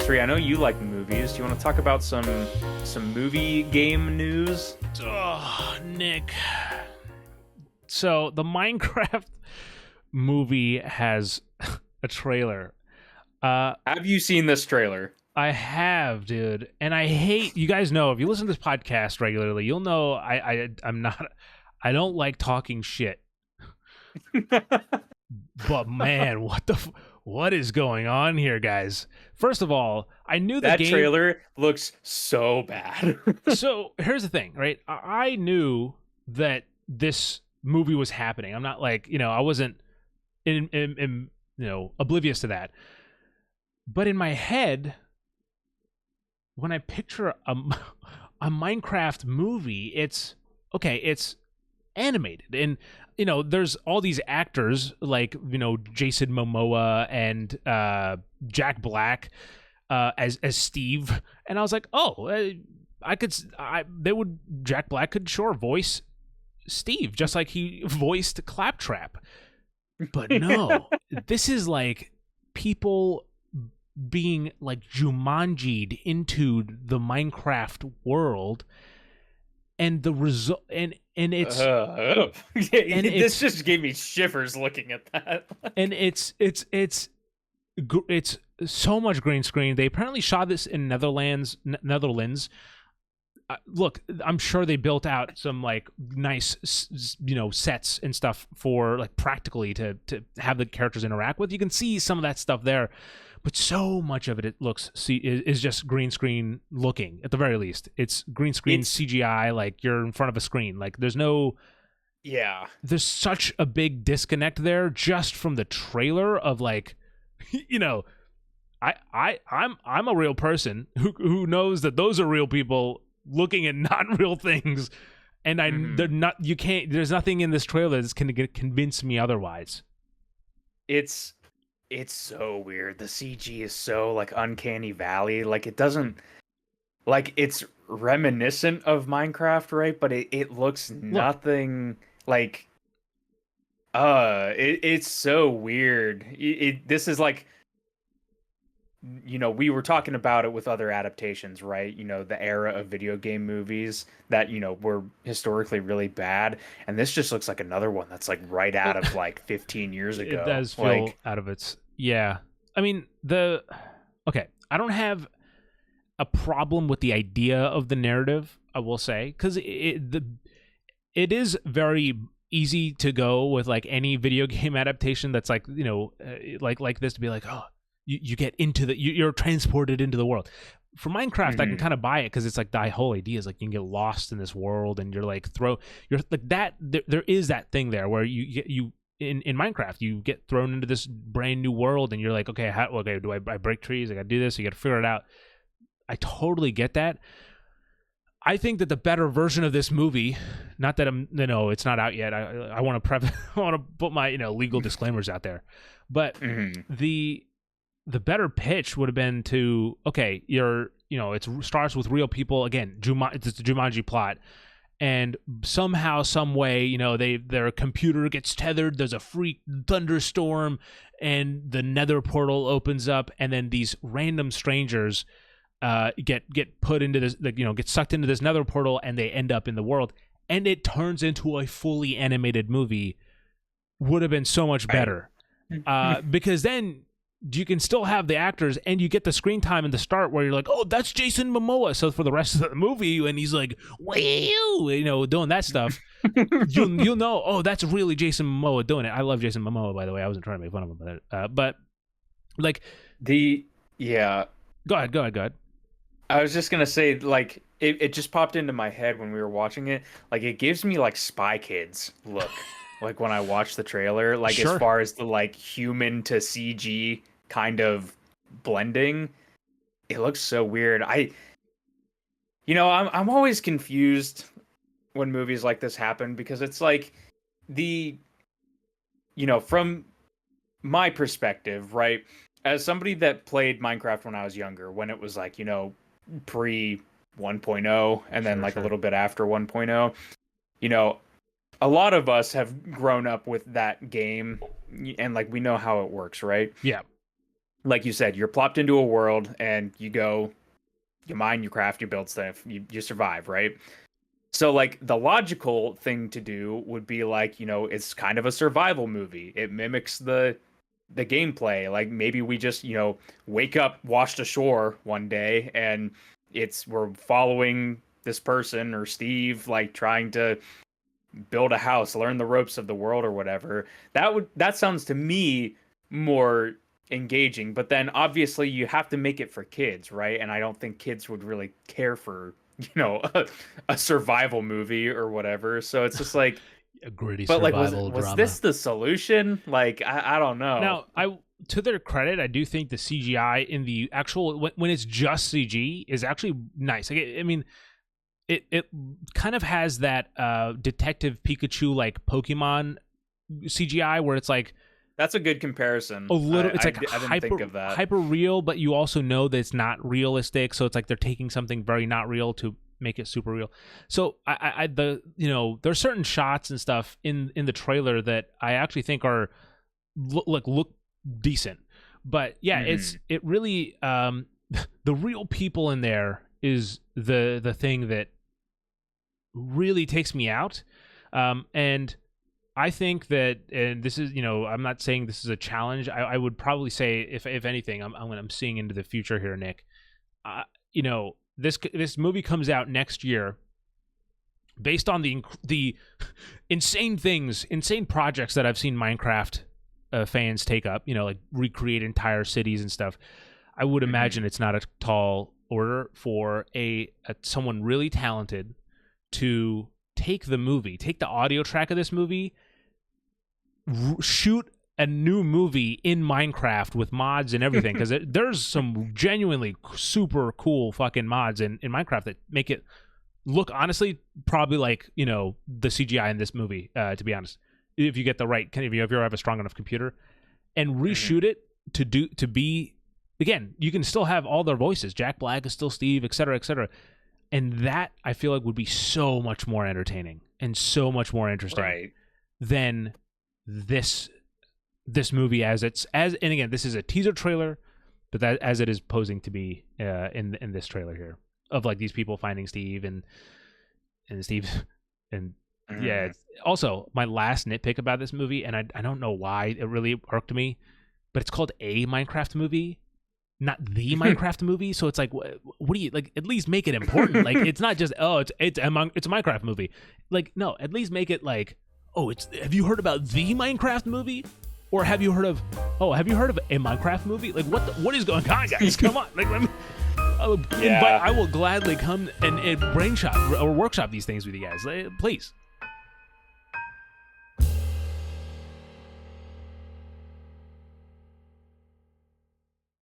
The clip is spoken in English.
Sri, I know you like movies. Do you want to talk about some movie game news? Oh, Nick. So the Minecraft movie has a trailer. Have you seen this trailer? I have, dude, and I hate. You guys know if you listen to this podcast regularly, you'll know I'm not. I don't like talking shit. But man, what is going on here, guys? First of all, I knew the That game. trailer looks so bad. So here's the thing, right? I knew that this movie was happening. I'm not like, I wasn't in oblivious to that. But in my head, when I picture a Minecraft movie, it's animated, and there's all these actors like Jason Momoa and Jack Black as Steve, and I was like, Jack Black could sure voice Steve just like he voiced Claptrap, but no, this is like people being like Jumanji'd into the Minecraft world, and the result, and it's this just gave me shivers looking at that. and it's so much green screen. They apparently shot this in Netherlands. Look, I'm sure they built out some like nice, sets and stuff for like practically to have the characters interact with. You can see some of that stuff there, but so much of it is just green screen looking. At the very least, it's green screen CGI. Like you're in front of a screen. Like there's such a big disconnect there just from the trailer of like, I'm a real person who knows that those are real people looking at not real things, and they're not. You can't. There's nothing in this trailer that's going to convince me otherwise. It's so weird. The CG is so like uncanny valley. Like it doesn't. Like it's reminiscent of Minecraft, right? But it looks nothing like. It's so weird. This is like. We were talking about it with other adaptations, right? The era of video game movies that, were historically really bad. And this just looks like another one that's like right out of like 15 years ago. It does feel out of its. Yeah. I mean, I don't have a problem with the idea of the narrative, I will say, because it is very easy to go with like any video game adaptation that's like, like this to be like, oh, you get into you're transported into the world. For Minecraft, I can kind of buy it because it's like the whole idea is like you can get lost in this world and you're like that. There is that thing there where you in Minecraft you get thrown into this brand new world and you're like, okay, do I break trees? I got to do this. You got to figure it out. I totally get that. I think that the better version of this movie, not that it's not out yet. I want to I want to put my legal disclaimers out there, but the better pitch would have been to, okay, it starts with real people. Again, it's the Jumanji plot. And somehow, some way, their computer gets tethered. There's a freak thunderstorm and the nether portal opens up. And then these random strangers get put into this, get sucked into this nether portal and they end up in the world. And it turns into a fully animated movie. Would have been so much better. Because then you can still have the actors and you get the screen time in the start where you're like, oh, that's Jason Momoa. So for the rest of the movie, and he's like, wee, doing that stuff, you'll know, oh, that's really Jason Momoa doing it. I love Jason Momoa, by the way. I wasn't trying to make fun of him, but like yeah. Go ahead. I was just gonna say, like, it just popped into my head when we were watching it. Like, it gives me like Spy Kids look. Like when I watch the trailer, like Sure. As far as the like human to CG kind of blending, it looks so weird. I'm always confused when movies like this happen because it's like from my perspective, right? As somebody that played Minecraft when I was younger, when it was like, pre 1.0 and then a little bit after 1.0, a lot of us have grown up with that game and like we know how it works, right? Yeah. like you said, you're plopped into a world and you go, you mine, you craft, you build stuff, you survive, right? So like the logical thing to do would be like, it's kind of a survival movie. It mimics the gameplay. Like maybe we just, wake up washed ashore one day and we're following this person or Steve like trying to build a house, learn the ropes of the world or whatever. That sounds to me more engaging, but then obviously you have to make it for kids, right? And I don't think kids would really care for a survival movie or whatever. So it's just like a gritty but survival like was drama. this the solution? Like I don't know. Now, to their credit, I do think the CGI in the actual when it's just CG is actually nice. Like, I mean, it kind of has that Detective Pikachu like Pokemon CGI where it's like that's a good comparison. A little, it's like I didn't think of that. Hyper real, but you also know that it's not realistic. So it's like they're taking something very not real to make it super real. So there's certain shots and stuff in the trailer that I actually think are look decent. But yeah, it really the real people in there is the thing that really takes me out. And I think that, and this is, I'm not saying this is a challenge. I would probably say, if anything, I'm seeing into the future here, Nick. This movie comes out next year, based on the insane projects that I've seen Minecraft fans take up. Like recreate entire cities and stuff. I would imagine it's not a tall order for someone really talented to take the audio track of this movie, shoot a new movie in Minecraft with mods and everything, because there's some genuinely super cool fucking mods in Minecraft that make it look, honestly, probably like, the CGI in this movie, to be honest, if you get the right, if you ever have a strong enough computer, and reshoot it to be, again, you can still have all their voices. Jack Black is still Steve, et cetera, and that I feel like would be so much more entertaining and so much more interesting than this movie and again, this is a teaser trailer, but that as it is posing to be in this trailer here, of like these people finding Steve and Steve and yeah. Also, my last nitpick about this movie, and I don't know why it really irked me, but it's called a Minecraft movie, not the Minecraft movie. So it's like, what do you like? At least make it important. Like, it's not just it's a Minecraft movie. Like, no, at least make it like, have you heard about the Minecraft movie? Or have you heard of a Minecraft movie? Like, what is going on, guys? Come on. Like, let me, I will gladly come and brain shop or workshop these things with you guys. Please.